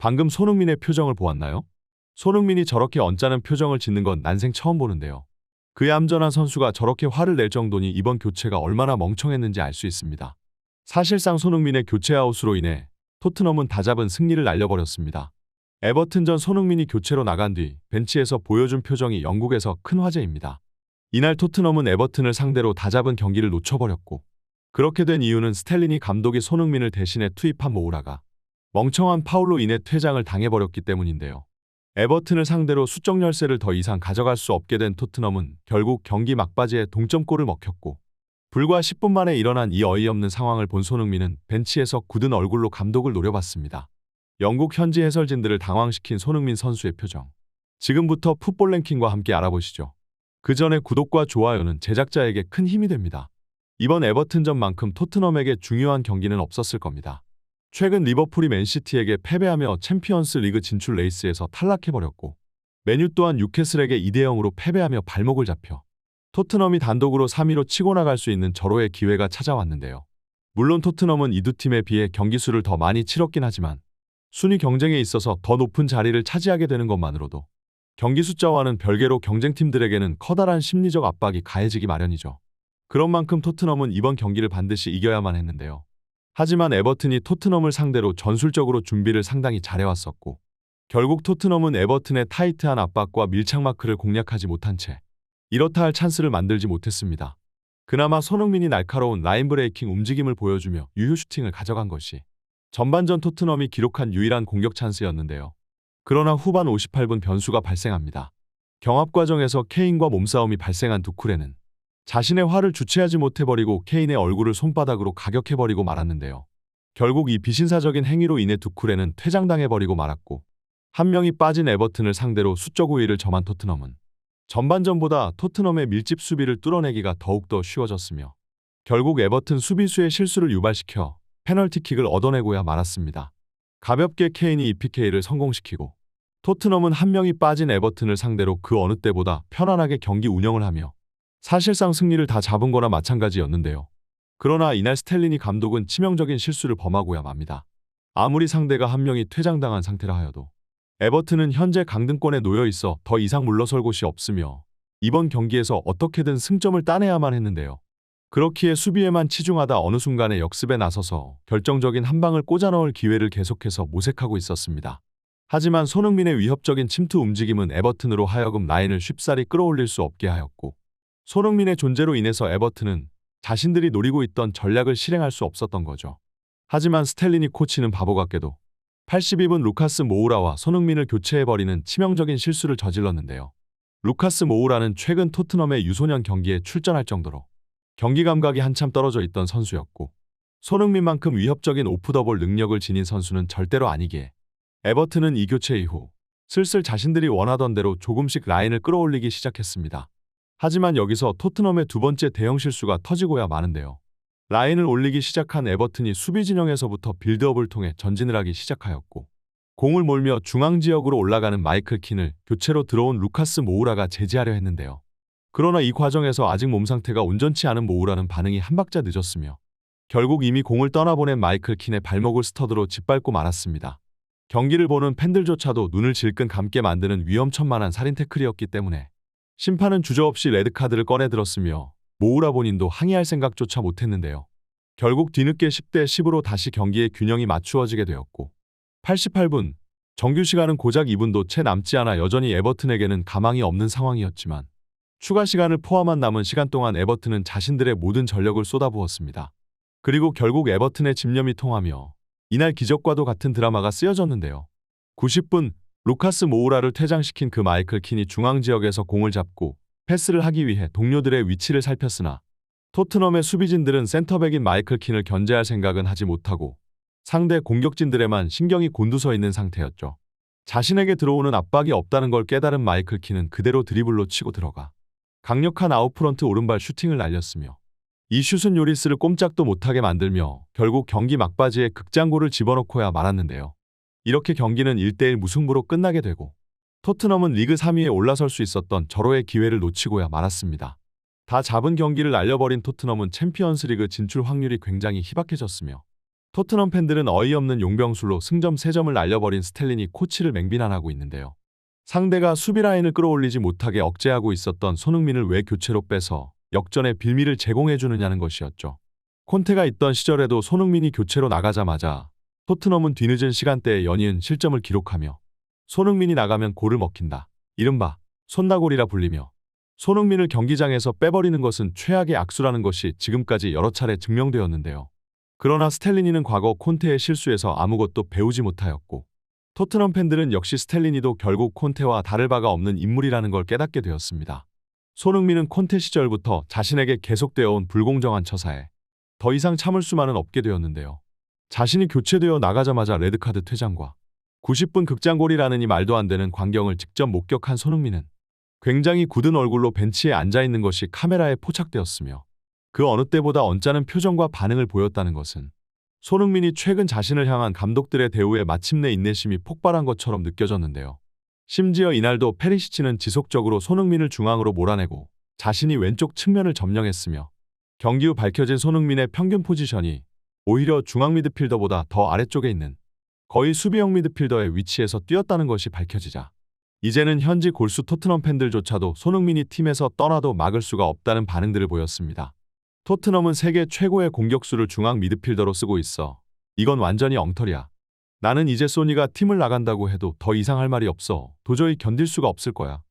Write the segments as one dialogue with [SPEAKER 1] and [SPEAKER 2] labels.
[SPEAKER 1] 방금 손흥민의 표정을 보았나요? 손흥민이 저렇게 언짢은 표정을 짓는 건 난생 처음 보는데요. 그 얌전한 선수가 저렇게 화를 낼 정도니 이번 교체가 얼마나 멍청했는지 알 수 있습니다. 사실상 손흥민의 교체 아웃으로 인해 토트넘은 다잡은 승리를 날려버렸습니다. 에버튼전 손흥민이 교체로 나간 뒤 벤치에서 보여준 표정이 영국에서 큰 화제입니다. 이날 토트넘은 에버튼을 상대로 다잡은 경기를 놓쳐버렸고, 그렇게 된 이유는 스텔리니 감독이 손흥민을 대신해 투입한 모우라가 멍청한 파울로 인해 퇴장을 당해버렸기 때문인데요. 에버튼을 상대로 수적 열세를 더 이상 가져갈 수 없게 된 토트넘은 결국 경기 막바지에 동점골을 먹혔고, 불과 10분 만에 일어난 이 어이없는 상황을 본 손흥민은 벤치에서 굳은 얼굴로 감독을 노려봤습니다. 영국 현지 해설진들을 당황시킨 손흥민 선수의 표정. 지금부터 풋볼 랭킹과 함께 알아보시죠. 그 전에 구독과 좋아요는 제작자에게 큰 힘이 됩니다. 이번 에버튼전만큼 토트넘에게 중요한 경기는 없었을 겁니다. 최근 리버풀이 맨시티에게 패배하며 챔피언스 리그 진출 레이스에서 탈락해버렸고, 맨유 또한 뉴캐슬에게 2대0으로 패배하며 발목을 잡혀 토트넘이 단독으로 3위로 치고 나갈 수 있는 절호의 기회가 찾아왔는데요. 물론 토트넘은 이 두 팀에 비해 경기수를 더 많이 치렀긴 하지만 순위 경쟁에 있어서 더 높은 자리를 차지하게 되는 것만으로도 경기 숫자와는 별개로 경쟁팀들에게는 커다란 심리적 압박이 가해지기 마련이죠. 그런 만큼 토트넘은 이번 경기를 반드시 이겨야만 했는데요. 하지만 에버튼이 토트넘을 상대로 전술적으로 준비를 상당히 잘해왔었고, 결국 토트넘은 에버튼의 타이트한 압박과 밀착마크를 공략하지 못한 채 이렇다 할 찬스를 만들지 못했습니다. 그나마 손흥민이 날카로운 라인 브레이킹 움직임을 보여주며 유효 슈팅을 가져간 것이 전반전 토트넘이 기록한 유일한 공격 찬스였는데요. 그러나 후반 58분 변수가 발생합니다. 경합 과정에서 케인과 몸싸움이 발생한 두쿠레는 자신의 화를 주체하지 못해버리고 케인의 얼굴을 손바닥으로 가격해버리고 말았는데요. 결국 이 비신사적인 행위로 인해 두쿠레는 퇴장당해버리고 말았고, 한 명이 빠진 에버튼을 상대로 수적 우위를 점한 토트넘은 전반전보다 토트넘의 밀집 수비를 뚫어내기가 더욱더 쉬워졌으며, 결국 에버튼 수비수의 실수를 유발시켜 페널티킥을 얻어내고야 말았습니다. 가볍게 케인이 EPK를 성공시키고, 토트넘은 한 명이 빠진 에버튼을 상대로 그 어느 때보다 편안하게 경기 운영을 하며 사실상 승리를 다 잡은 거나 마찬가지였는데요. 그러나 이날 스텔리니 감독은 치명적인 실수를 범하고야 맙니다. 아무리 상대가 한 명이 퇴장당한 상태라 하여도 에버튼은 현재 강등권에 놓여 있어 더 이상 물러설 곳이 없으며 이번 경기에서 어떻게든 승점을 따내야만 했는데요. 그렇기에 수비에만 치중하다 어느 순간에 역습에 나서서 결정적인 한 방을 꽂아 넣을 기회를 계속해서 모색하고 있었습니다. 하지만 손흥민의 위협적인 침투 움직임은 에버튼으로 하여금 라인을 쉽사리 끌어올릴 수 없게 하였고, 손흥민의 존재로 인해서 에버튼은 자신들이 노리고 있던 전략을 실행할 수 없었던 거죠. 하지만 스텔리니 코치는 바보 같게도 82분 루카스 모우라와 손흥민을 교체해버리는 치명적인 실수를 저질렀는데요. 루카스 모우라는 최근 토트넘의 유소년 경기에 출전할 정도로 경기 감각이 한참 떨어져 있던 선수였고, 손흥민만큼 위협적인 오프더볼 능력을 지닌 선수는 절대로 아니기에 에버튼은 이 교체 이후 슬슬 자신들이 원하던 대로 조금씩 라인을 끌어올리기 시작했습니다. 하지만 여기서 토트넘의 두 번째 대형 실수가 터지고야 마는데요. 라인을 올리기 시작한 에버튼이 수비 진영에서부터 빌드업을 통해 전진을 하기 시작하였고, 공을 몰며 중앙 지역으로 올라가는 마이클 킨을 교체로 들어온 루카스 모우라가 제지하려 했는데요. 그러나 이 과정에서 아직 몸 상태가 온전치 않은 모우라는 반응이 한 박자 늦었으며 결국 이미 공을 떠나보낸 마이클 킨의 발목을 스터드로 짓밟고 말았습니다. 경기를 보는 팬들조차도 눈을 질끈 감게 만드는 위험천만한 살인 태클이었기 때문에 심판은 주저없이 레드카드를 꺼내들었으며 모우라 본인도 항의할 생각조차 못했는데요. 결국 뒤늦게 10대 10으로 다시 경기의 균형이 맞추어지게 되었고, 88분, 정규 시간은 고작 2분도 채 남지 않아 여전히 에버튼에게는 가망이 없는 상황이었지만 추가 시간을 포함한 남은 시간 동안 에버튼은 자신들의 모든 전력을 쏟아부었습니다. 그리고 결국 에버튼의 집념이 통하며 이날 기적과도 같은 드라마가 쓰여졌는데요. 90분, 루카스 모우라를 퇴장시킨 그 마이클 킨이 중앙 지역에서 공을 잡고 패스를 하기 위해 동료들의 위치를 살폈으나 토트넘의 수비진들은 센터백인 마이클 킨을 견제할 생각은 하지 못하고 상대 공격진들에만 신경이 곤두서 있는 상태였죠. 자신에게 들어오는 압박이 없다는 걸 깨달은 마이클 킨은 그대로 드리블로 치고 들어가 강력한 아웃프런트 오른발 슈팅을 날렸으며 이 슛은 요리스를 꼼짝도 못하게 만들며 결국 경기 막바지에 극장골을 집어넣고야 말았는데요. 이렇게 경기는 1대1 무승부로 끝나게 되고 토트넘은 리그 3위에 올라설 수 있었던 절호의 기회를 놓치고야 말았습니다. 다 잡은 경기를 날려버린 토트넘은 챔피언스 리그 진출 확률이 굉장히 희박해졌으며 토트넘 팬들은 어이없는 용병술로 승점 3점을 날려버린 스텔린이 코치를 맹비난하고 있는데요. 상대가 수비 라인을 끌어올리지 못하게 억제하고 있었던 손흥민을 왜 교체로 빼서 역전의 빌미를 제공해주느냐는 것이었죠. 콘테가 있던 시절에도 손흥민이 교체로 나가자마자 토트넘은 뒤늦은 시간대에 연이은 실점을 기록하며 손흥민이 나가면 골을 먹힌다. 이른바 손나골이라 불리며 손흥민을 경기장에서 빼버리는 것은 최악의 악수라는 것이 지금까지 여러 차례 증명되었는데요. 그러나 스텔리니는 과거 콘테의 실수에서 아무것도 배우지 못하였고 토트넘 팬들은 역시 스텔리니도 결국 콘테와 다를 바가 없는 인물이라는 걸 깨닫게 되었습니다. 손흥민은 콘테 시절부터 자신에게 계속되어 온 불공정한 처사에 더 이상 참을 수만은 없게 되었는데요. 자신이 교체되어 나가자마자 레드카드 퇴장과 90분 극장골이라는 이 말도 안 되는 광경을 직접 목격한 손흥민은 굉장히 굳은 얼굴로 벤치에 앉아있는 것이 카메라에 포착되었으며 그 어느 때보다 언짢은 표정과 반응을 보였다는 것은 손흥민이 최근 자신을 향한 감독들의 대우에 마침내 인내심이 폭발한 것처럼 느껴졌는데요. 심지어 이날도 페리시치는 지속적으로 손흥민을 중앙으로 몰아내고 자신이 왼쪽 측면을 점령했으며 경기 후 밝혀진 손흥민의 평균 포지션이 오히려 중앙 미드필더보다 더 아래쪽에 있는 거의 수비형 미드필더의 위치에서 뛰었다는 것이 밝혀지자 이제는 현지 골수 토트넘 팬들조차도 손흥민이 팀에서 떠나도 막을 수가 없다는 반응들을 보였습니다. 토트넘은 세계 최고의 공격수를 중앙 미드필더로 쓰고 있어. 이건 완전히 엉터리야. 나는 이제 소니가 팀을 나간다고 해도 더 이상 할 말이 없어. 도저히 견딜 수가 없을 거야.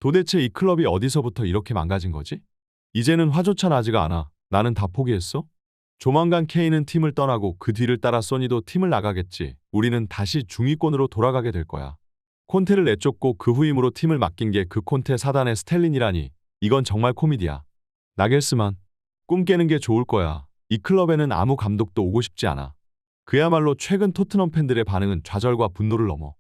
[SPEAKER 1] 도대체 이 클럽이 어디서부터 이렇게 망가진 거지? 이제는 화조차 나지가 않아. 나는 다 포기했어? 조만간 케인은 팀을 떠나고 그 뒤를 따라 소니도 팀을 나가겠지. 우리는 다시 중위권으로 돌아가게 될 거야. 콘테를 내쫓고 그 후임으로 팀을 맡긴 게 그 콘테 사단의 스텔린이라니. 이건 정말 코미디야. 나겔스만. 꿈 깨는 게 좋을 거야. 이 클럽에는 아무 감독도 오고 싶지 않아. 그야말로 최근 토트넘 팬들의 반응은 좌절과 분노를 넘어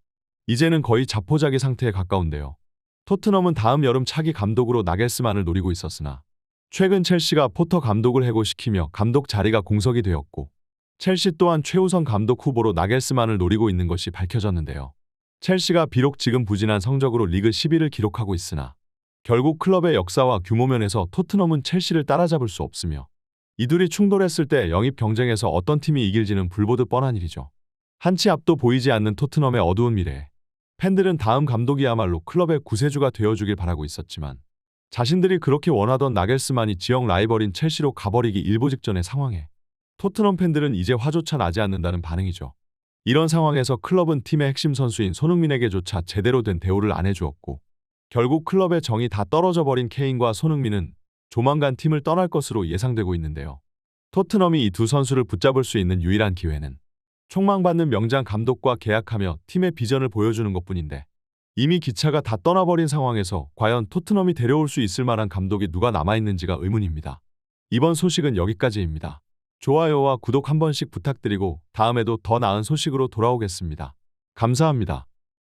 [SPEAKER 1] 이제는 거의 자포자기 상태에 가까운데요. 토트넘은 다음 여름 차기 감독으로 나겔스만을 노리고 있었으나 최근 첼시가 포터 감독을 해고시키며 감독 자리가 공석이 되었고 첼시 또한 최우선 감독 후보로 나겔스만을 노리고 있는 것이 밝혀졌는데요. 첼시가 비록 지금 부진한 성적으로 리그 10위를 기록하고 있으나 결국 클럽의 역사와 규모 면에서 토트넘은 첼시를 따라잡을 수 없으며 이 둘이 충돌했을 때 영입 경쟁에서 어떤 팀이 이길지는 불보듯 뻔한 일이죠. 한치 앞도 보이지 않는 토트넘의 어두운 미래. 팬들은 다음 감독이야말로 클럽의 구세주가 되어주길 바라고 있었지만 자신들이 그렇게 원하던 나겔스만이 지역 라이벌인 첼시로 가버리기 일보 직전의 상황에 토트넘 팬들은 이제 화조차 나지 않는다는 반응이죠. 이런 상황에서 클럽은 팀의 핵심 선수인 손흥민에게조차 제대로 된 대우를 안 해주었고 결국 클럽의 정이 다 떨어져 버린 케인과 손흥민은 조만간 팀을 떠날 것으로 예상되고 있는데요. 토트넘이 이 두 선수를 붙잡을 수 있는 유일한 기회는 촉망받는 명장 감독과 계약하며 팀의 비전을 보여주는 것뿐인데 이미 기차가 다 떠나버린 상황에서 과연 토트넘이 데려올 수 있을 만한 감독이 누가 남아있는지가 의문입니다. 이번 소식은 여기까지입니다. 좋아요와 구독 한 번씩 부탁드리고 다음에도 더 나은 소식으로 돌아오겠습니다. 감사합니다.